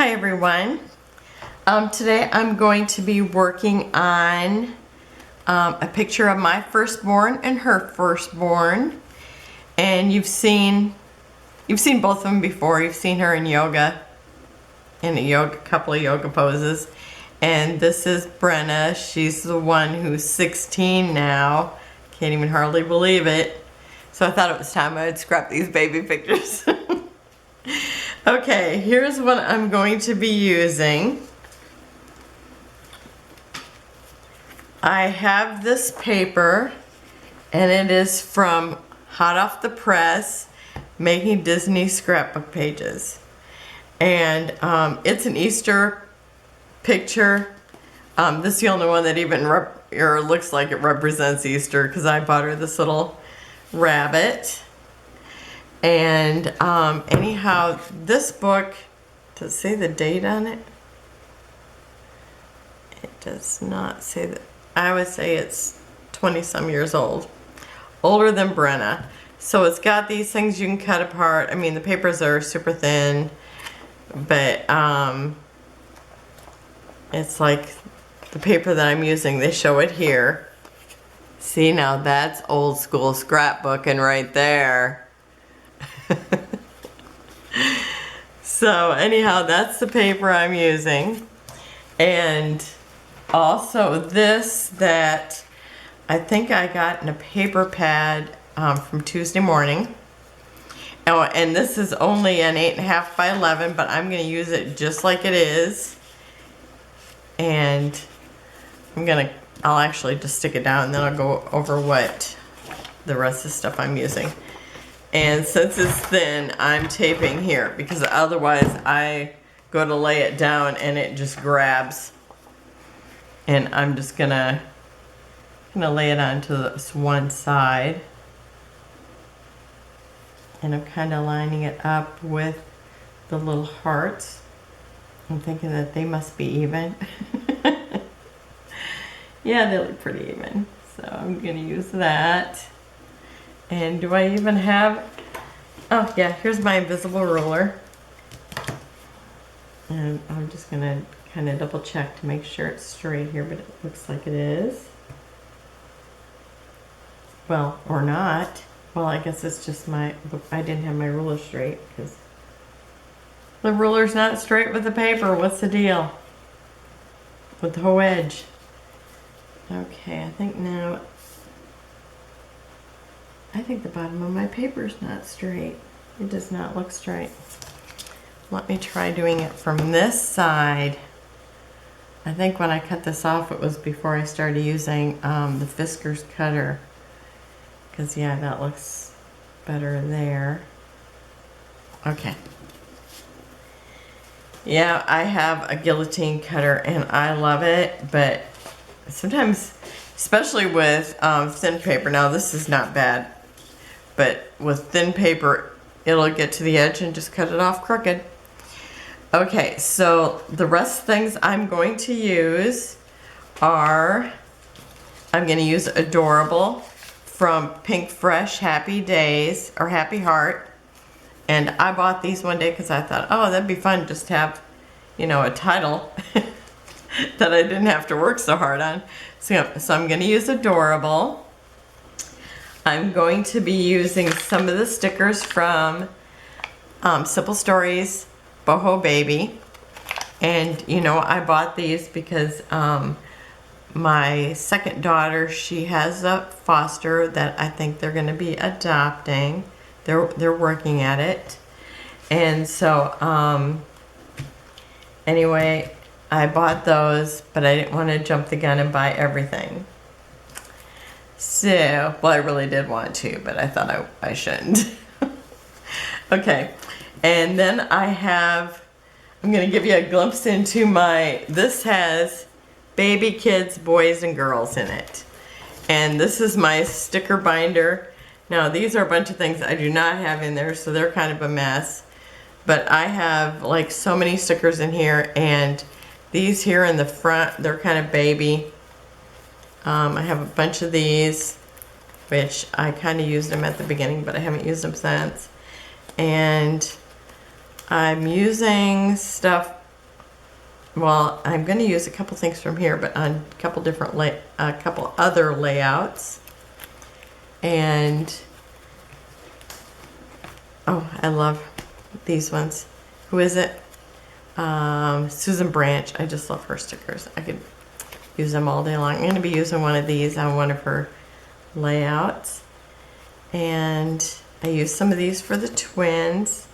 Hi everyone. Today I'm going to be working on a picture of my firstborn and her firstborn. And you've seen both of them before. You've seen her in yoga, in a couple of yoga poses. And this is Brenna. She's the one who's 16 now. Can't even hardly believe it. So I thought it was time I would scrap these baby pictures. Okay, here's what I'm going to be using. I have this paper, and it is from Hot Off the Press, Making Disney Scrapbook Pages. And it's an Easter picture. This is the only one that even looks like it represents Easter, because I bought her this little rabbit. And anyhow, this book, does it say the date on it? It does not say that. I would say it's 20-some years old. Older than Brenna. So it's got these things you can cut apart. I mean, the papers are super thin, but it's like the paper that I'm using. They show it here. See, now that's old school scrapbooking right there. So anyhow, that's the paper I'm using. And also this that I think I got in a paper pad from Tuesday morning. Oh, and this is only an 8.5 by 11, but I'm going to use it just like it is. And I'll actually just stick it down, and then I'll go over what the rest of the stuff I'm using. And since it's thin, I'm taping here, because otherwise I go to lay it down and it just grabs. And I'm just gonna lay it onto this one side. And I'm kind of lining it up with the little hearts. I'm thinking that they must be even. Yeah, they look pretty even. So I'm gonna use that. And do I even have, oh yeah, here's my invisible ruler. And I'm just gonna kind of double check to make sure it's straight here, but it looks like it is. Well, or not. Well, I guess it's just I didn't have my ruler straight, because the ruler's not straight with the paper. What's the deal with the whole edge? Okay, I think the bottom of my paper is not straight. It does not look straight. Let me try doing it from this side. I think when I cut this off, it was before I started using the Fiskars cutter. Because, yeah, that looks better there. Okay. Yeah, I have a guillotine cutter, and I love it, but sometimes, especially with thin paper, now this is not bad, but with thin paper, it'll get to the edge and just cut it off crooked. Okay, so the rest of the things I'm going to use are, I'm going to use Adorable from Pink Fresh Happy Days, or Happy Heart. And I bought these one day because I thought, oh, that'd be fun just to have, you know, a title that I didn't have to work so hard on. So I'm going to use Adorable. I'm going to be using some of the stickers from Simple Stories Boho Baby. And, you know, I bought these because my second daughter, she has a foster that I think they're going to be adopting. They're working at it. And so, anyway, I bought those, but I didn't want to jump the gun and buy everything. So, well, I really did want to, but I thought I shouldn't. Okay, and then I'm going to give you a glimpse into this has baby, kids, boys, and girls in it. And this is my sticker binder. Now, these are a bunch of things I do not have in there, so they're kind of a mess. But I have like so many stickers in here, and these here in the front, they're kind of baby. I have a bunch of these, which I kind of used them at the beginning, but I haven't used them since. And I'm using stuff well, I'm going to use a couple things from here, but on a couple different a couple other layouts. And oh, I love these ones. Who is it? Susan Branch. I just love her stickers. I could use them all day long. I'm going to be using one of these on one of her layouts. And I use some of these for the twins.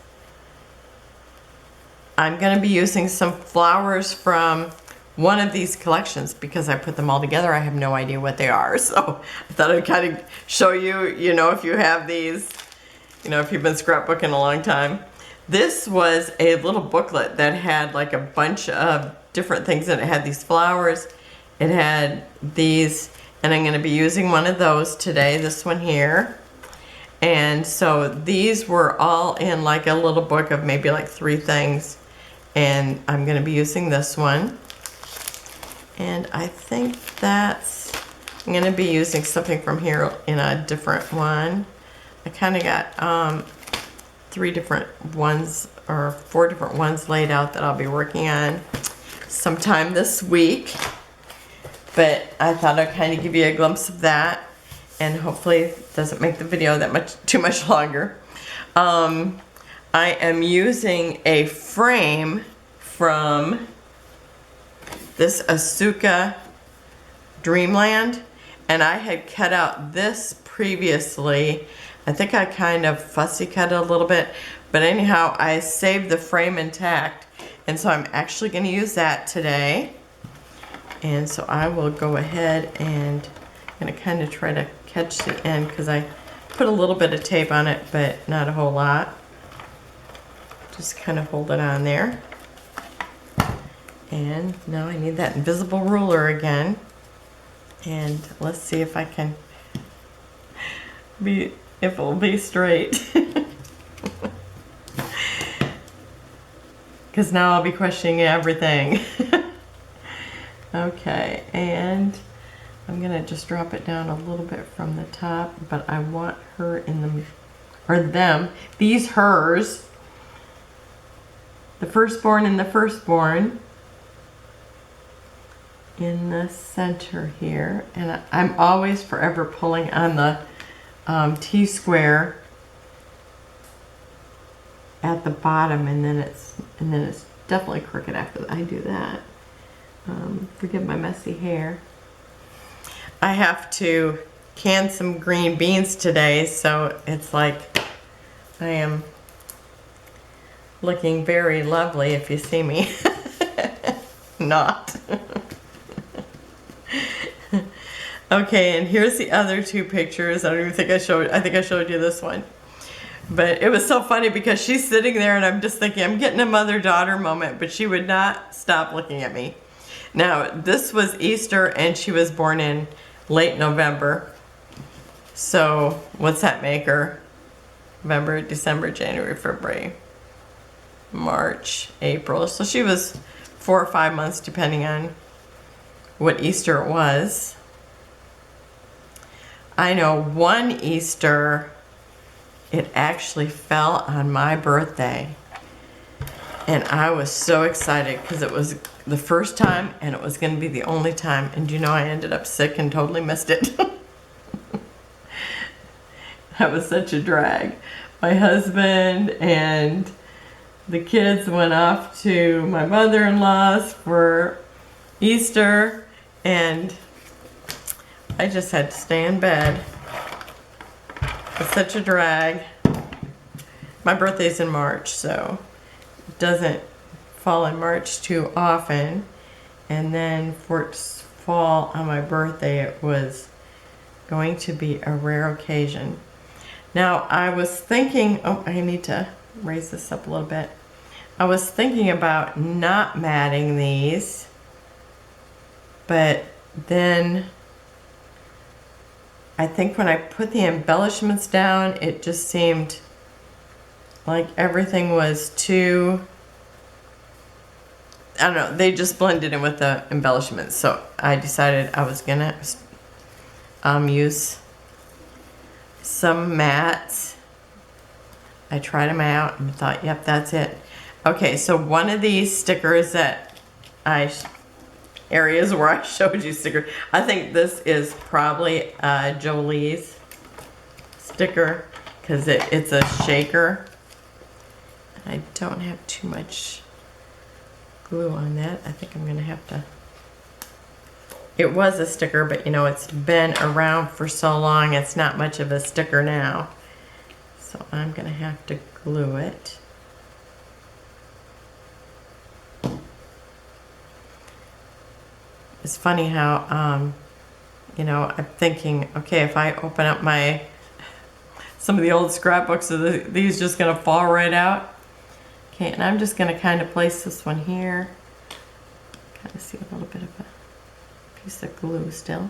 I'm going to be using some flowers from one of these collections because I put them all together. I have no idea what they are. So I thought I'd kind of show you, you know, if you have these, you know, if you've been scrapbooking a long time. This was a little booklet that had like a bunch of different things in it. It had these flowers. It had these, and I'm going to be using one of those today, this one here. And so these were all in like a little book of maybe like 3 things. And I'm going to be using this one. And I think that's, I'm going to be using something from here in a different one. I kind of got 3 different ones or 4 different ones laid out that I'll be working on sometime this week. But I thought I'd kind of give you a glimpse of that. And hopefully it doesn't make the video that too much longer. I am using a frame from this Asuka Dreamland, and I had cut out this previously. I think I kind of fussy cut it a little bit, but anyhow, I saved the frame intact, and so I'm actually going to use that today. And so I will go ahead and I'm going to kind of try to catch the end because I put a little bit of tape on it, but not a whole lot. Just kind of hold it on there. And now I need that invisible ruler again. And let's see if I can if it'll be straight. Because now I'll be questioning everything. Okay, and I'm gonna just drop it down a little bit from the top, but I want her in the, or them, these hers, the firstborn and the firstborn in the center here. And I'm always forever pulling on the T-square at the bottom, and then it's definitely crooked after I do that. Forgive my messy hair. I have to can some green beans today, so it's like I am looking very lovely if you see me. Not. Okay, and here's the other 2 pictures. I don't even think I think I showed you this one. But it was so funny because she's sitting there and I'm just thinking, I'm getting a mother-daughter moment, but she would not stop looking at me. Now, this was Easter and she was born in late November. So what's that make her? November, December, January, February, March, April. So she was 4 or 5 months depending on what Easter it was. I know one Easter, it actually fell on my birthday. And I was so excited because it was the first time and it was going to be the only time. And you know, I ended up sick and totally missed it. That was such a drag. My husband and the kids went off to my mother-in-law's for Easter, and I just had to stay in bed. It was such a drag. My birthday's in March, so it doesn't fall in March too often. And then for it to fall on my birthday, it was going to be a rare occasion. Now, I was thinking, oh, I need to raise this up a little bit. I was thinking about not matting these, but then I think when I put the embellishments down, it just seemed like everything was too, I don't know, they just blended in with the embellishments. So I decided I was gonna use some mats. I tried them out and thought, yep, that's it. Okay, so one of these stickers that areas where I showed you stickers. I think this is probably Jolie's sticker because it's a shaker. I don't have too much glue on that. I think I'm gonna have to. It was a sticker, but you know, it's been around for so long, it's not much of a sticker now. So I'm gonna have to glue it. It's funny how, you know, I'm thinking, okay, if I open up some of the old scrapbooks, are these just gonna fall right out? Okay, and I'm just gonna kind of place this one here. Kind of see a little bit of a piece of glue still.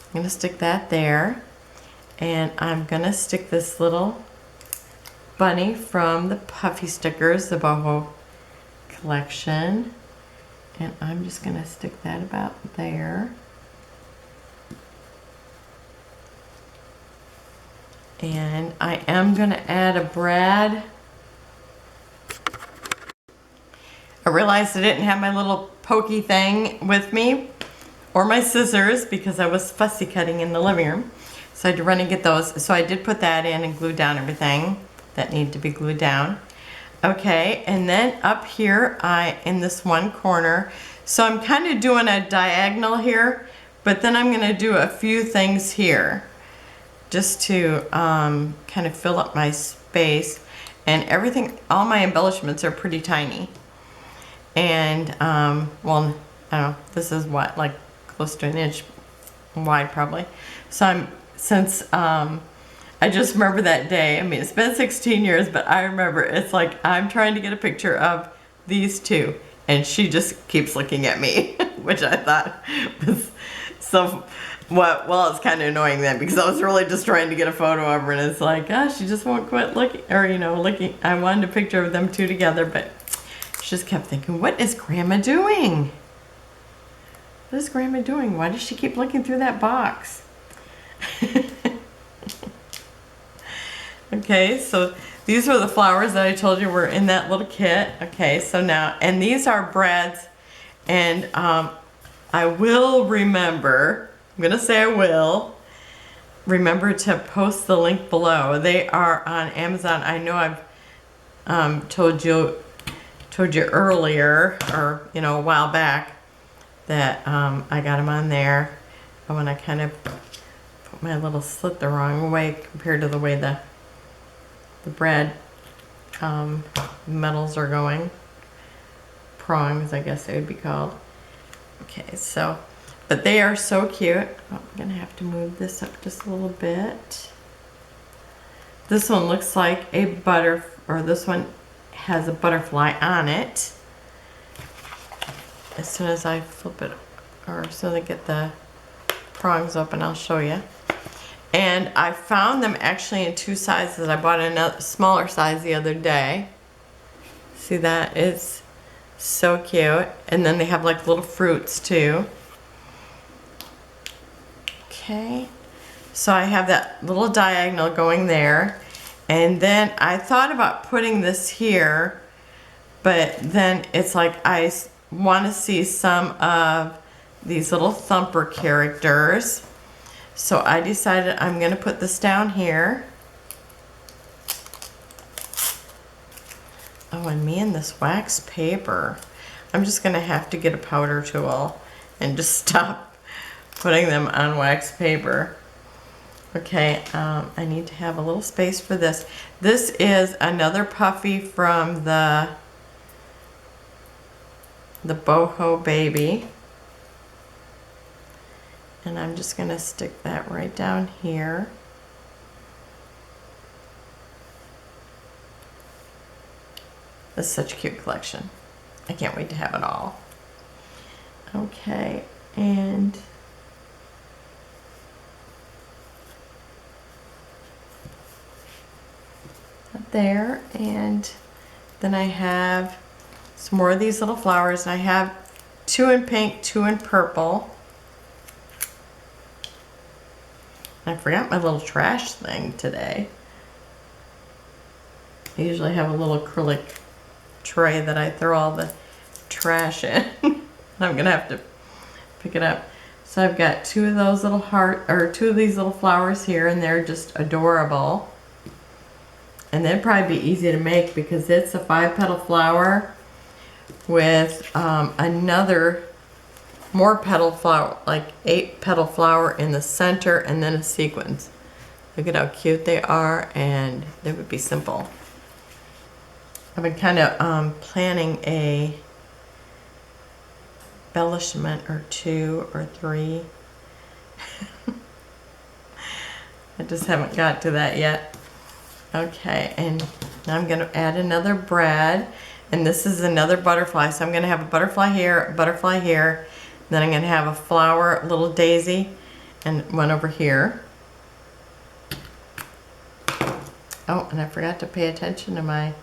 I'm gonna stick that there. And I'm gonna stick this little bunny from the Puffy Stickers, the boho collection. And I'm just gonna stick that about there. And I am gonna add a brad. I realized I didn't have my little pokey thing with me or my scissors because I was fussy cutting in the living room. So I had to run and get those. So I did put that in and glue down everything that needed to be glued down. Okay, and then up here, in this one corner, so I'm kind of doing a diagonal here, but then I'm gonna do a few things here just to kind of fill up my space. And everything, all my embellishments are pretty tiny. And, well, I don't know, this is what, like close to an inch wide probably. So I just remember that day. I mean, it's been 16 years, but I remember it's like I'm trying to get a picture of these two, and she just keeps looking at me, which I thought was so, well, it's kind of annoying then because I was really just trying to get a photo of her, and it's like, gosh, she just won't quit looking, or, you know, looking. I wanted a picture of them two together, but she just kept thinking, what is Grandma doing? What is Grandma doing? Why does she keep looking through that box? Okay, so these are the flowers that I told you were in that little kit. Okay, so now, and these are brads, and I will remember, I'm gonna say I will remember to post the link below. They are on Amazon. I know I've told you earlier, or you know, a while back, that I got them on there. But when I kind of put my little slit the wrong way compared to the way the brad metals are going. Prongs, I guess they would be called. Okay, so, but they are so cute. Oh, I'm gonna have to move this up just a little bit. This one looks like a this one has a butterfly on it. As soon as I flip it, or as soon as I get the prongs open, I'll show you. And I found them actually in two sizes. I bought a smaller size the other day. See that? It's so cute. And then they have like little fruits too. Okay. So I have that little diagonal going there. And then I thought about putting this here, but then it's like I want to see some of these little thumper characters. So I decided I'm going to put this down here. Oh, and me and this wax paper. I'm just going to have to get a powder tool and just stop putting them on wax paper. Okay, I need to have a little space for this. This is another puffy from the Boho Baby. And I'm just going to stick that right down here. This is such a cute collection. I can't wait to have it all. Okay, and there, and then I have some more of these little flowers, and I have 2 in pink, 2 in purple. I forgot my little trash thing today. I usually have a little acrylic tray that I throw all the trash in. I'm gonna have to pick it up. So I've got two of those little two of these little flowers here, and they're just adorable. And they'd probably be easy to make because it's a 5-petal flower with another more petal flower, like 8-petal flower in the center, and then a sequence. Look at how cute they are, and they would be simple. I've been kind of planning a embellishment or 2 or 3. I just haven't got to that yet. Okay, and now I'm going to add another brad, and this is another butterfly. So I'm going to have a butterfly here, a butterfly here, then I'm going to have a flower, a little daisy, and one over here. Oh, and I forgot to pay attention to my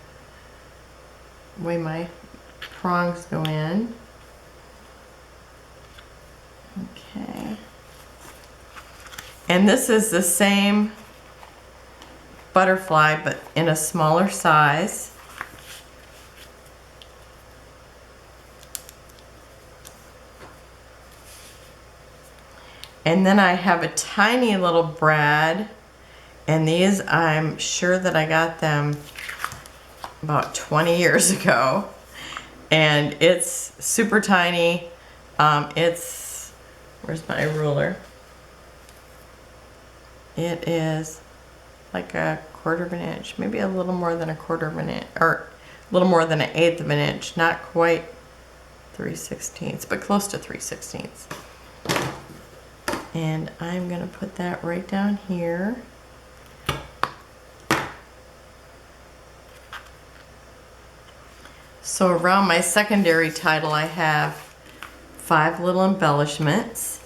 way my prongs go in. Okay. And this is the same butterfly, but in a smaller size. And then I have a tiny little brad, and these I'm sure that I got them about 20 years ago, and it's super tiny. It's, where's my ruler? It is like a 1/4 of an inch, maybe a little more than a 1/4 of an inch, or a little more than an 1/8 of an inch, not quite 3/16, but close to 3/16. And I'm gonna put that right down here. So around my secondary title, I have 5 little embellishments.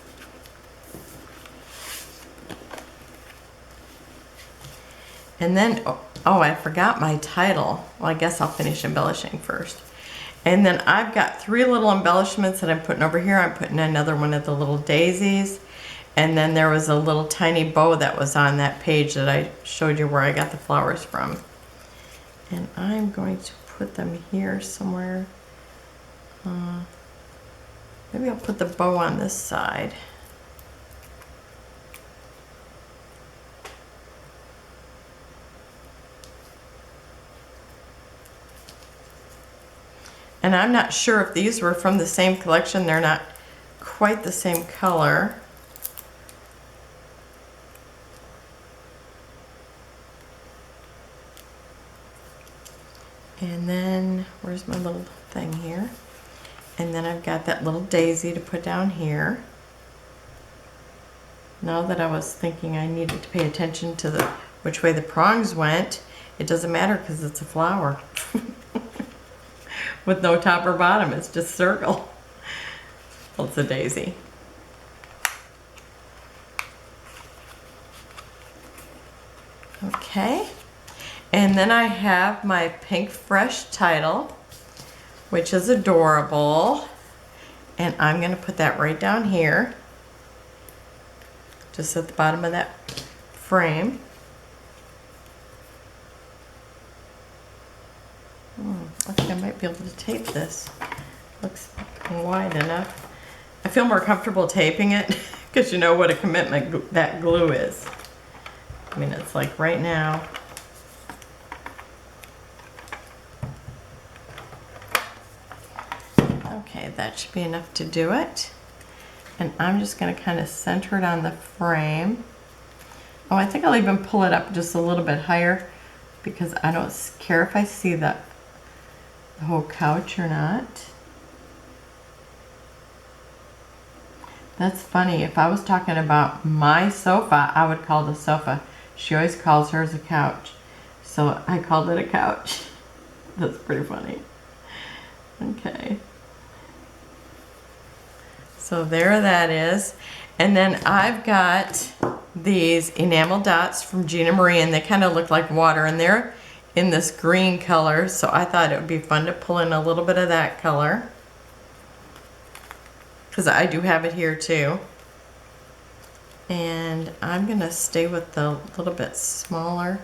And then, oh, I forgot my title. Well, I guess I'll finish embellishing first. And then I've got 3 little embellishments that I'm putting over here. I'm putting another one of the little daisies. And then there was a little tiny bow that was on that page that I showed you where I got the flowers from. And I'm going to put them here somewhere. Maybe I'll put the bow on this side. And I'm not sure if these were from the same collection. They're not quite the same color. And then, where's my little thing here? And then I've got that little daisy to put down here. Now that I was thinking I needed to pay attention to which way the prongs went, it doesn't matter because it's a flower. With no top or bottom, it's just circle. Well, it's a daisy. Okay. And then I have my pink fresh title, which is adorable. And I'm going to put that right down here, just at the bottom of that frame. I think I might be able to tape this. Looks wide enough. I feel more comfortable taping it because you know what a commitment that glue is. I mean, it's like right now. Okay, that should be enough to do it. And I'm just going to kind of center it on the frame. Oh, I think I'll even pull it up just a little bit higher because I don't care if I see the whole couch or not. That's funny. If I was talking about my sofa, I would call the sofa. She always calls hers a couch. So I called it a couch. That's pretty funny. Okay. So there that is. And then I've got these enamel dots from Gina Marie, and they kind of look like water, and they're in this green color, so I thought it would be fun to pull in a little bit of that color because I do have it here too. And I'm gonna stay with the little bit smaller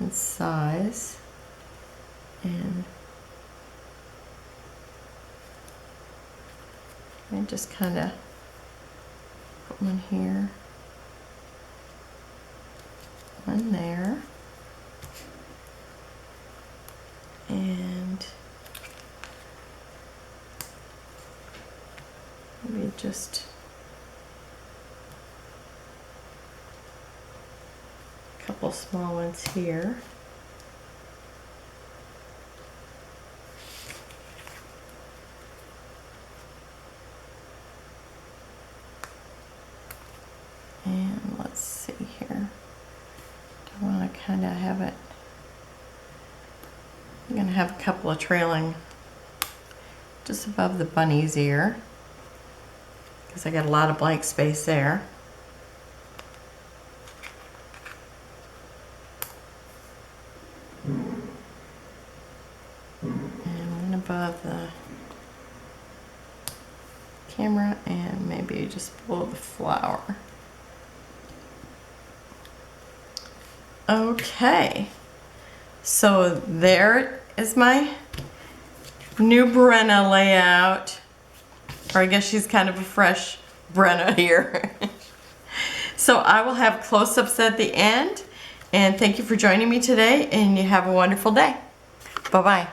in size, and And just kind of put one here, one there, and maybe just a couple small ones here. And let's see here. I want to kind of have it. I'm going to have a couple of trailing just above the bunny's ear because I got a lot of blank space there. And one above the camera, and maybe just below the flower. Okay, so there is my new Brenna layout, or I guess she's kind of a fresh Brenna here. So I will have close-ups at the end, and thank you for joining me today, and you have a wonderful day. Bye-bye.